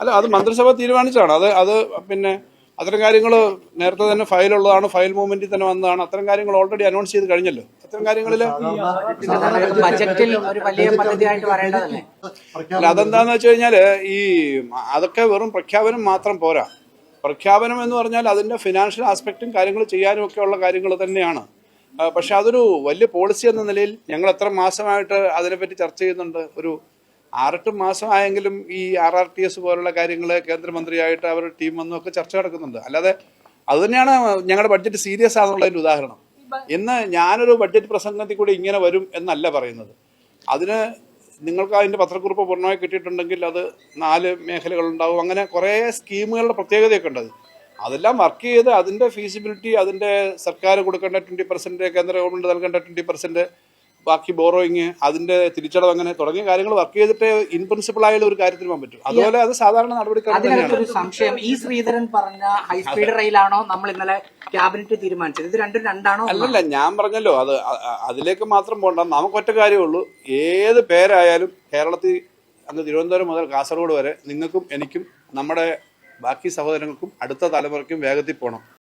അല്ല, അത് മന്ത്രിസഭ തീരുമാനിച്ചാണ്. അത് പിന്നെ അത്തരം കാര്യങ്ങൾ നേരത്തെ തന്നെ ഫയലുള്ളതാണ്, ഫയൽ മൂവ്മെന്റിൽ തന്നെ വന്നതാണ്. അത്തരം കാര്യങ്ങൾ ഓൾറെഡി അനൗൺസ് ചെയ്ത് കഴിഞ്ഞല്ലോ. അത്തരം കാര്യങ്ങളിൽ ബജറ്റിൽ ഒരു വലിയ പദ്ധതിയായിട്ട് വരേണ്ടതല്ലേ? അല്ല, അതെന്താന്ന് വെച്ച് കഴിഞ്ഞാൽ ഈ അതൊക്കെ വെറും പ്രഖ്യാപനം മാത്രം പോരാ. പ്രഖ്യാപനം എന്ന് പറഞ്ഞാൽ അതിൻ്റെ ഫിനാൻഷ്യൽ ആസ്പെക്റ്റും കാര്യങ്ങൾ ചെയ്യാനും ഒക്കെ ഉള്ള കാര്യങ്ങൾ തന്നെയാണ്. പക്ഷെ അതൊരു വലിയ പോളിസി എന്ന നിലയിൽ ഞങ്ങൾ എത്ര മാസമായിട്ട് അതിനെപ്പറ്റി ചർച്ച ചെയ്യുന്നുണ്ട്. ഒരു 6-8 മാസമായെങ്കിലും ഈ RRTS പോലുള്ള കാര്യങ്ങൾ കേന്ദ്രമന്ത്രിയായിട്ട് അവർ ടീം വന്നും ഒക്കെ ചർച്ച നടക്കുന്നുണ്ട്. അല്ലാതെ അതുതന്നെയാണ് ഞങ്ങളുടെ ബഡ്ജറ്റ് സീരിയസ് ആണെന്നുള്ളതിൻ്റെ ഉദാഹരണം. ഇന്ന് ഞാനൊരു ബഡ്ജറ്റ് പ്രസംഗത്തിൽ കൂടി ഇങ്ങനെ വരും എന്നല്ല പറയുന്നത്. അതിന് നിങ്ങൾക്ക് അതിൻ്റെ പത്രക്കുറിപ്പ് പൂർണ്ണമായി കിട്ടിയിട്ടുണ്ടെങ്കിൽ അത് 4 മേഖലകളുണ്ടാവും. അങ്ങനെ കുറേ സ്കീമുകളുടെ പ്രത്യേകതയൊക്കെ ഉണ്ട്. അതെല്ലാം വർക്ക് ചെയ്ത് അതിൻ്റെ ഫീസിബിലിറ്റി, അതിൻ്റെ സർക്കാർ കൊടുക്കേണ്ട 20%, കേന്ദ്ര ഗവൺമെൻറ് നൽകേണ്ട 20%, ബാക്കി ബോറോയിങ്, അതിൻ്റെ തിരിച്ചടവ്, അങ്ങനെ തുടങ്ങിയ കാര്യങ്ങൾ വർക്ക് ചെയ്തിട്ട് ഇൻ പ്രിൻസിപ്പിൾ ആയുള്ള ഒരു കാര്യത്തിന് പോകാൻ പറ്റും. അതുപോലെ അത് സാധാരണ നടപടിക്രമം. സംശയം, ഈ ശ്രീധരൻ പറഞ്ഞ ഹൈസ്പീഡ് റെയിലാണോ നമ്മൾ ഇന്നലെ ക്യാബിനറ്റ് തീരുമാനിച്ചത്? ഇത് രണ്ടാണോ? അല്ലല്ല, ഞാൻ പറഞ്ഞല്ലോ, അതിലേക്ക് മാത്രം പോകണ്ട. നമുക്കൊറ്റ കാര്യമുള്ളൂ. ഏത് പേരായാലും കേരളത്തിൽ അങ്ങ് തിരുവനന്തപുരം മുതൽ കാസർഗോഡ് വരെ നിങ്ങൾക്കും എനിക്കും നമ്മുടെ ബാക്കി സഹോദരങ്ങൾക്കും അടുത്ത തലമുറയ്ക്കും വേഗത്തിൽ പോകണം.